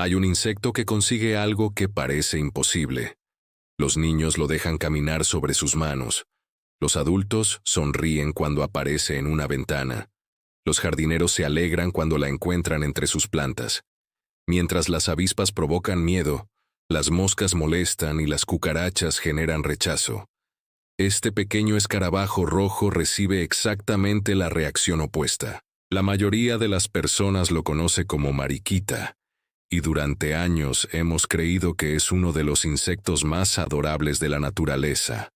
Hay un insecto que consigue algo que parece imposible. Los niños lo dejan caminar sobre sus manos. Los adultos sonríen cuando aparece en una ventana. Los jardineros se alegran cuando la encuentran entre sus plantas. Mientras las avispas provocan miedo, las moscas molestan y las cucarachas generan rechazo. Este pequeño escarabajo rojo recibe exactamente la reacción opuesta. La mayoría de las personas lo conoce como mariquita, y durante años hemos creído que es uno de los insectos más adorables de la naturaleza.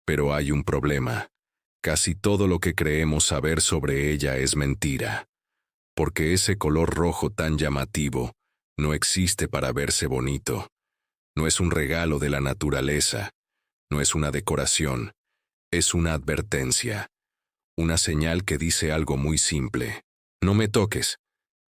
Pero hay un problema. Casi todo lo que creemos saber sobre ella es mentira. Porque ese color rojo tan llamativo no existe para verse bonito. No es un regalo de la naturaleza. No es una decoración. Es una advertencia. Una señal que dice algo muy simple. No me toques.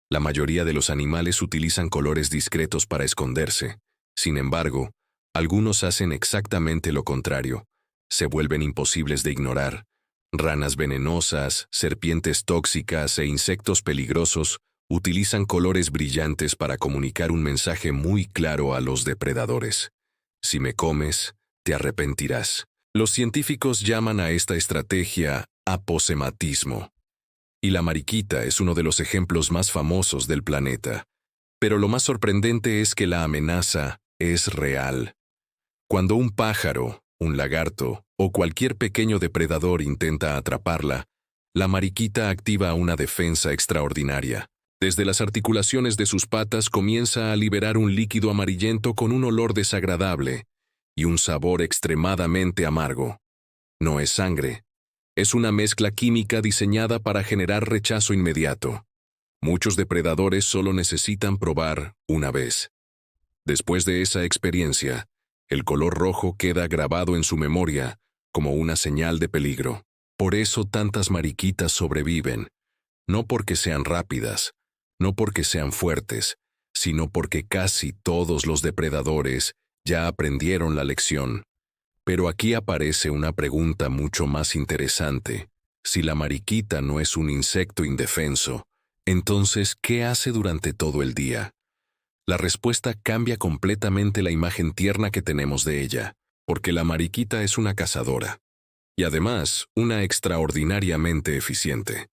La mayoría de los animales utilizan colores discretos para esconderse. Sin embargo, algunos hacen exactamente lo contrario. Se vuelven imposibles de ignorar. Ranas venenosas, serpientes tóxicas e insectos peligrosos utilizan colores brillantes para comunicar un mensaje muy claro a los depredadores. Si me comes, te arrepentirás. Los científicos llaman a esta estrategia aposematismo. Y la mariquita es uno de los ejemplos más famosos del planeta. Pero lo más sorprendente es que la amenaza es real. Cuando un pájaro, un lagarto o cualquier pequeño depredador intenta atraparla, la mariquita activa una defensa extraordinaria. Desde las articulaciones de sus patas comienza a liberar un líquido amarillento con un olor desagradable y un sabor extremadamente amargo. No es sangre. Es una mezcla química diseñada para generar rechazo inmediato. Muchos depredadores solo necesitan probar una vez. Después de esa experiencia, el color rojo queda grabado en su memoria como una señal de peligro. Por eso tantas mariquitas sobreviven, no porque sean rápidas, no porque sean fuertes, sino porque casi todos los depredadores ya aprendieron la lección. Pero aquí aparece una pregunta mucho más interesante. Si la mariquita no es un insecto indefenso, entonces, ¿qué hace durante todo el día? La respuesta cambia completamente la imagen tierna que tenemos de ella, porque la mariquita es una cazadora. Y además, una extraordinariamente eficiente.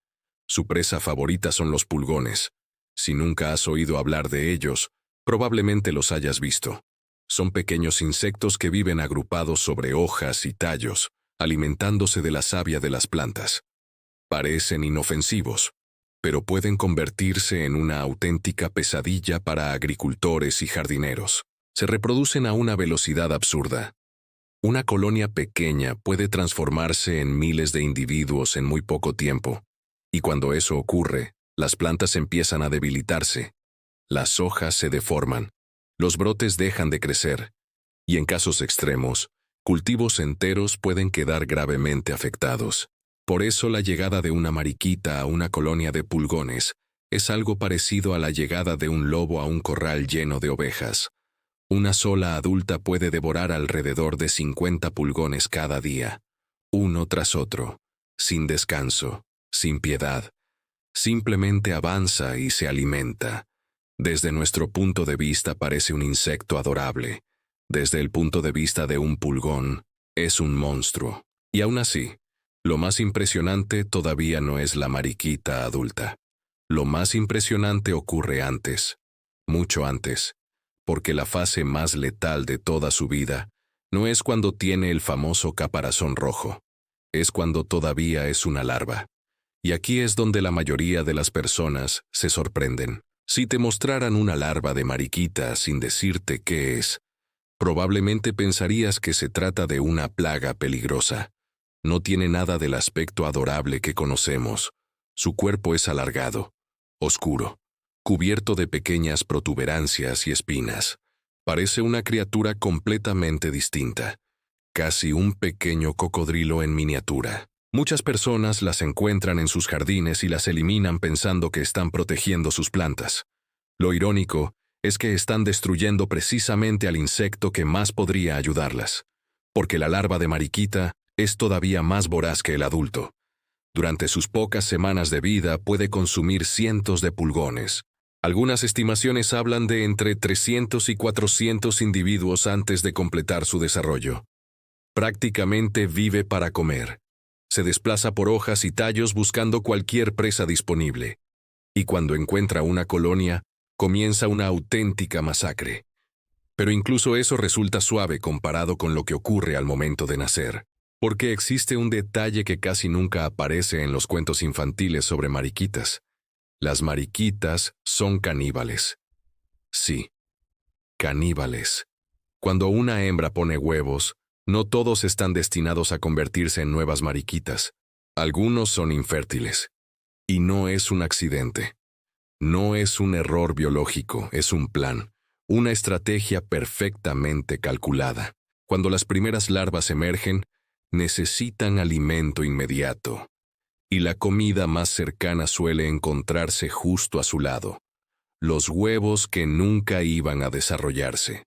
Su presa favorita son los pulgones. Si nunca has oído hablar de ellos, probablemente los hayas visto. Son pequeños insectos que viven agrupados sobre hojas y tallos, alimentándose de la savia de las plantas. Parecen inofensivos, pero pueden convertirse en una auténtica pesadilla para agricultores y jardineros. Se reproducen a una velocidad absurda. Una colonia pequeña puede transformarse en miles de individuos en muy poco tiempo, y cuando eso ocurre, las plantas empiezan a debilitarse. Las hojas se deforman. Los brotes dejan de crecer, y en casos extremos, cultivos enteros pueden quedar gravemente afectados. Por eso la llegada de una mariquita a una colonia de pulgones es algo parecido a la llegada de un lobo a un corral lleno de ovejas. Una sola adulta puede devorar alrededor de 50 pulgones cada día, uno tras otro, sin descanso, sin piedad. Simplemente avanza y se alimenta. Desde nuestro punto de vista parece un insecto adorable. Desde el punto de vista de un pulgón, es un monstruo. Y aún así, lo más impresionante todavía no es la mariquita adulta. Lo más impresionante ocurre antes, mucho antes, porque la fase más letal de toda su vida no es cuando tiene el famoso caparazón rojo, es cuando todavía es una larva. Y aquí es donde la mayoría de las personas se sorprenden. Si te mostraran una larva de mariquita sin decirte qué es, probablemente pensarías que se trata de una plaga peligrosa. No tiene nada del aspecto adorable que conocemos. Su cuerpo es alargado, oscuro, cubierto de pequeñas protuberancias y espinas. Parece una criatura completamente distinta, casi un pequeño cocodrilo en miniatura. Muchas personas las encuentran en sus jardines y las eliminan pensando que están protegiendo sus plantas. Lo irónico es que están destruyendo precisamente al insecto que más podría ayudarlas, porque la larva de mariquita es todavía más voraz que el adulto. Durante sus pocas semanas de vida puede consumir cientos de pulgones. Algunas estimaciones hablan de entre 300 y 400 individuos antes de completar su desarrollo. Prácticamente vive para comer. Se desplaza por hojas y tallos buscando cualquier presa disponible. Y cuando encuentra una colonia, comienza una auténtica masacre. Pero incluso eso resulta suave comparado con lo que ocurre al momento de nacer. Porque existe un detalle que casi nunca aparece en los cuentos infantiles sobre mariquitas. Las mariquitas son caníbales. Sí, caníbales. Cuando una hembra pone huevos, no todos están destinados a convertirse en nuevas mariquitas. Algunos son infértiles. Y no es un accidente. No es un error biológico, es un plan. Una estrategia perfectamente calculada. Cuando las primeras larvas emergen, necesitan alimento inmediato. Y la comida más cercana suele encontrarse justo a su lado. Los huevos que nunca iban a desarrollarse.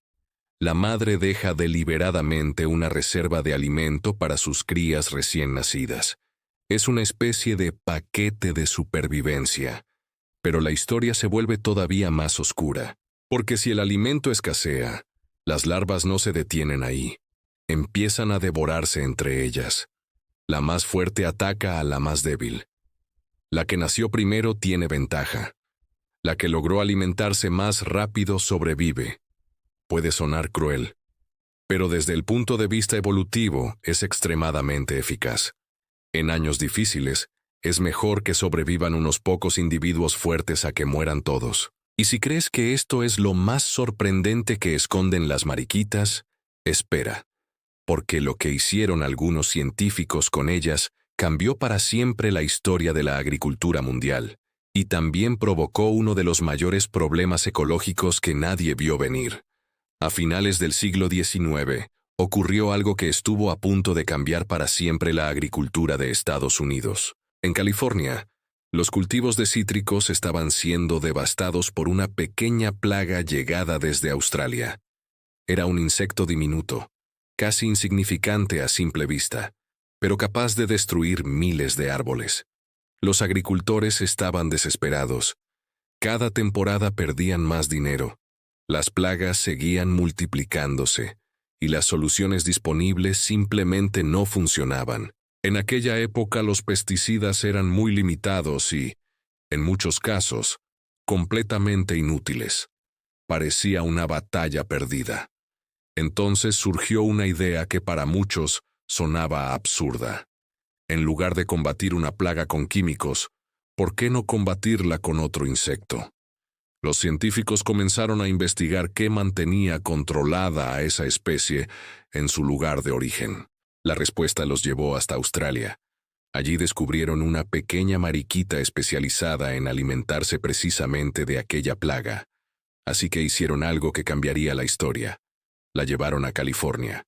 La madre deja deliberadamente una reserva de alimento para sus crías recién nacidas. Es una especie de paquete de supervivencia. Pero la historia se vuelve todavía más oscura. Porque si el alimento escasea, las larvas no se detienen ahí. Empiezan a devorarse entre ellas. La más fuerte ataca a la más débil. La que nació primero tiene ventaja. La que logró alimentarse más rápido sobrevive. Puede sonar cruel, pero desde el punto de vista evolutivo es extremadamente eficaz. En años difíciles, es mejor que sobrevivan unos pocos individuos fuertes a que mueran todos. Y si crees que esto es lo más sorprendente que esconden las mariquitas, espera. Porque lo que hicieron algunos científicos con ellas cambió para siempre la historia de la agricultura mundial, y también provocó uno de los mayores problemas ecológicos que nadie vio venir. A finales del siglo XIX, ocurrió algo que estuvo a punto de cambiar para siempre la agricultura de Estados Unidos. En California, los cultivos de cítricos estaban siendo devastados por una pequeña plaga llegada desde Australia. Era un insecto diminuto, casi insignificante a simple vista, pero capaz de destruir miles de árboles. Los agricultores estaban desesperados. Cada temporada perdían más dinero. Las plagas seguían multiplicándose, y las soluciones disponibles simplemente no funcionaban. En aquella época los pesticidas eran muy limitados y, en muchos casos, completamente inútiles. Parecía una batalla perdida. Entonces surgió una idea que para muchos sonaba absurda. En lugar de combatir una plaga con químicos, ¿por qué no combatirla con otro insecto? Los científicos comenzaron a investigar qué mantenía controlada a esa especie en su lugar de origen. La respuesta los llevó hasta Australia. Allí descubrieron una pequeña mariquita especializada en alimentarse precisamente de aquella plaga. Así que hicieron algo que cambiaría la historia. La llevaron a California.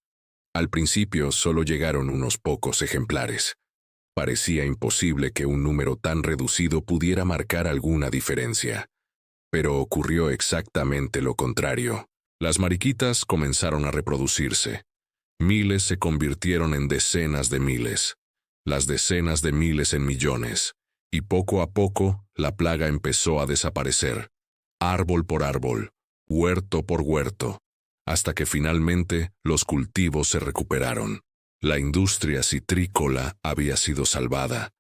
Al principio solo llegaron unos pocos ejemplares. Parecía imposible que un número tan reducido pudiera marcar alguna diferencia. Pero ocurrió exactamente lo contrario. Las mariquitas comenzaron a reproducirse. Miles se convirtieron en decenas de miles. Las decenas de miles en millones. Y poco a poco, la plaga empezó a desaparecer. Árbol por árbol, huerto por huerto, hasta que finalmente los cultivos se recuperaron. La industria citrícola había sido salvada,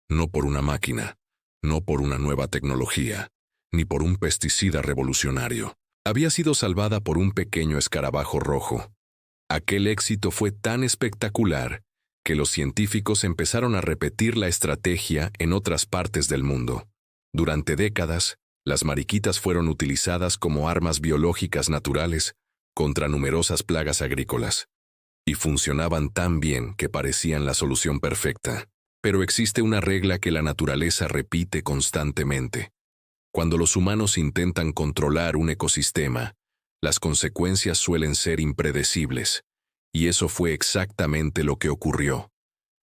no por una máquina, no por una nueva tecnología, ni por un pesticida revolucionario. Había sido salvada por un pequeño escarabajo rojo. Aquel éxito fue tan espectacular que los científicos empezaron a repetir la estrategia en otras partes del mundo. Durante décadas, las mariquitas fueron utilizadas como armas biológicas naturales contra numerosas plagas agrícolas, y funcionaban tan bien que parecían la solución perfecta. Pero existe una regla que la naturaleza repite constantemente. Cuando los humanos intentan controlar un ecosistema, las consecuencias suelen ser impredecibles, y eso fue exactamente lo que ocurrió.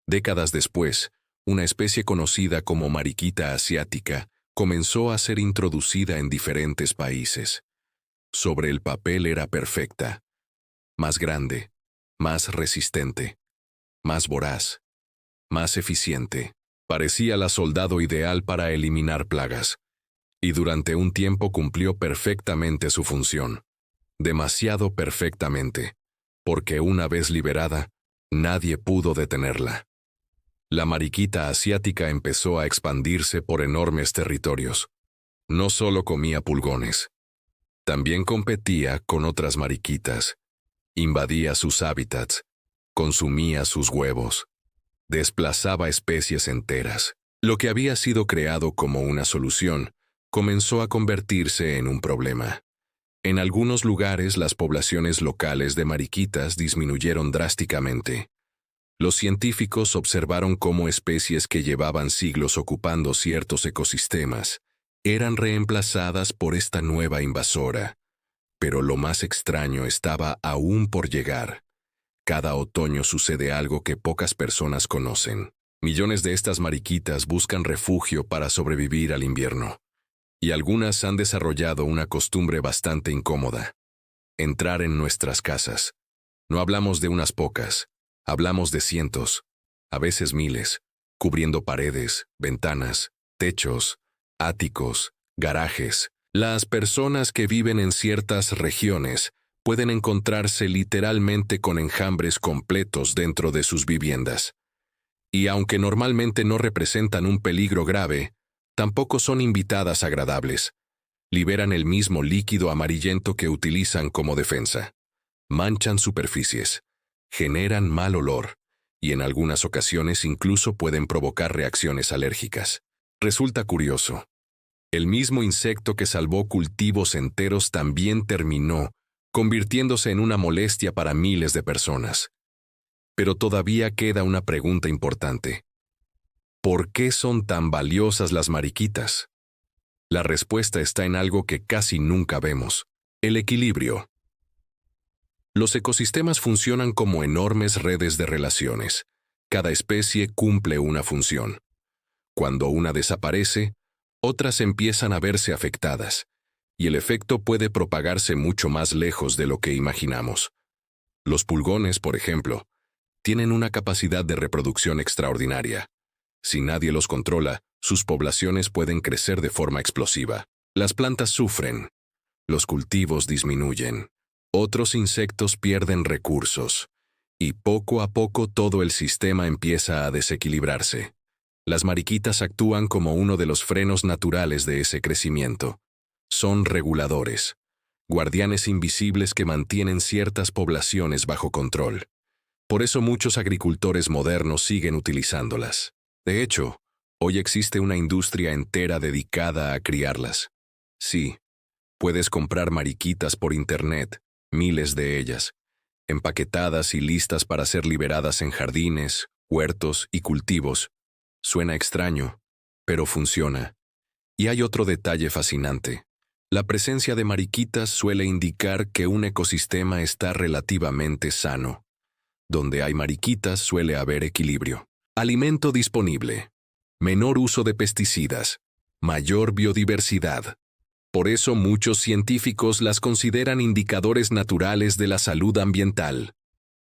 Décadas después, una especie conocida como mariquita asiática comenzó a ser introducida en diferentes países. Sobre el papel era perfecta, más grande, más resistente, más voraz, más eficiente. Parecía la soldado ideal para eliminar plagas. y durante un tiempo cumplió perfectamente su función. Demasiado perfectamente, porque una vez liberada, nadie pudo detenerla. La mariquita asiática empezó a expandirse por enormes territorios. No solo comía pulgones, también competía con otras mariquitas, invadía sus hábitats, consumía sus huevos, desplazaba especies enteras. Lo que había sido creado como una solución comenzó a convertirse en un problema. En algunos lugares las poblaciones locales de mariquitas disminuyeron drásticamente. Los científicos observaron cómo especies que llevaban siglos ocupando ciertos ecosistemas eran reemplazadas por esta nueva invasora. Pero lo más extraño estaba aún por llegar. Cada otoño sucede algo que pocas personas conocen. Millones de estas mariquitas buscan refugio para sobrevivir al invierno. Y algunas han desarrollado una costumbre bastante incómoda: entrar en nuestras casas. No hablamos de unas pocas, hablamos de cientos, a veces miles, cubriendo paredes, ventanas, techos, áticos, garajes. Las personas que viven en ciertas regiones pueden encontrarse literalmente con enjambres completos dentro de sus viviendas. Y aunque normalmente no representan un peligro grave, tampoco son invitadas agradables. Liberan el mismo líquido amarillento que utilizan como defensa. Manchan superficies, generan mal olor, y en algunas ocasiones incluso pueden provocar reacciones alérgicas. Resulta curioso. El mismo insecto que salvó cultivos enteros también terminó convirtiéndose en una molestia para miles de personas. Pero todavía queda una pregunta importante. ¿Por qué son tan valiosas las mariquitas? La respuesta está en algo que casi nunca vemos: el equilibrio. Los ecosistemas funcionan como enormes redes de relaciones. Cada especie cumple una función. Cuando una desaparece, otras empiezan a verse afectadas, y el efecto puede propagarse mucho más lejos de lo que imaginamos. Los pulgones, por ejemplo, tienen una capacidad de reproducción extraordinaria. Si nadie los controla, sus poblaciones pueden crecer de forma explosiva. Las plantas sufren, los cultivos disminuyen, otros insectos pierden recursos, y poco a poco todo el sistema empieza a desequilibrarse. Las mariquitas actúan como uno de los frenos naturales de ese crecimiento. Son reguladores, guardianes invisibles que mantienen ciertas poblaciones bajo control. Por eso muchos agricultores modernos siguen utilizándolas. De hecho, hoy existe una industria entera dedicada a criarlas. Sí, puedes comprar mariquitas por internet, miles de ellas, empaquetadas y listas para ser liberadas en jardines, huertos y cultivos. Suena extraño, pero funciona. Y hay otro detalle fascinante. La presencia de mariquitas suele indicar que un ecosistema está relativamente sano. Donde hay mariquitas suele haber equilibrio. Alimento disponible. Menor uso de pesticidas. Mayor biodiversidad. Por eso muchos científicos las consideran indicadores naturales de la salud ambiental.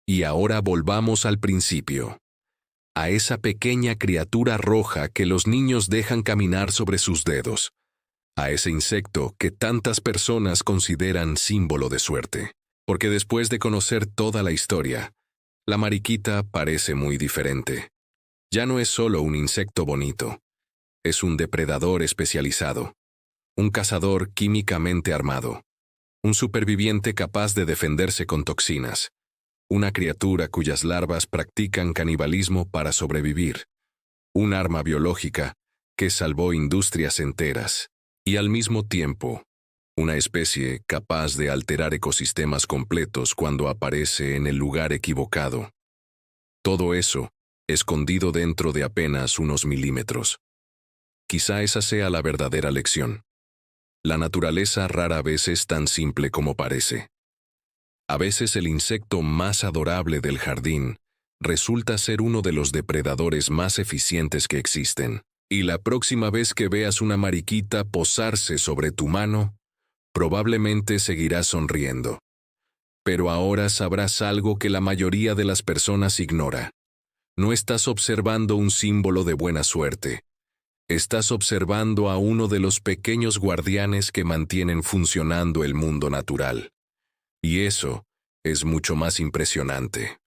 Y ahora volvamos al principio. A esa pequeña criatura roja que los niños dejan caminar sobre sus dedos. A ese insecto que tantas personas consideran símbolo de suerte. Porque después de conocer toda la historia, la mariquita parece muy diferente. Ya no es solo un insecto bonito. Es un depredador especializado. Un cazador químicamente armado. Un superviviente capaz de defenderse con toxinas. Una criatura cuyas larvas practican canibalismo para sobrevivir. Un arma biológica que salvó industrias enteras. Y al mismo tiempo, una especie capaz de alterar ecosistemas completos cuando aparece en el lugar equivocado. Todo eso, escondido dentro de apenas unos milímetros. Quizá esa sea la verdadera lección. La naturaleza rara vez es tan simple como parece. A veces el insecto más adorable del jardín resulta ser uno de los depredadores más eficientes que existen. Y la próxima vez que veas una mariquita posarse sobre tu mano, probablemente seguirás sonriendo. Pero ahora sabrás algo que la mayoría de las personas ignora. No estás observando un símbolo de buena suerte. estás observando a uno de los pequeños guardianes que mantienen funcionando el mundo natural. Y eso es mucho más impresionante.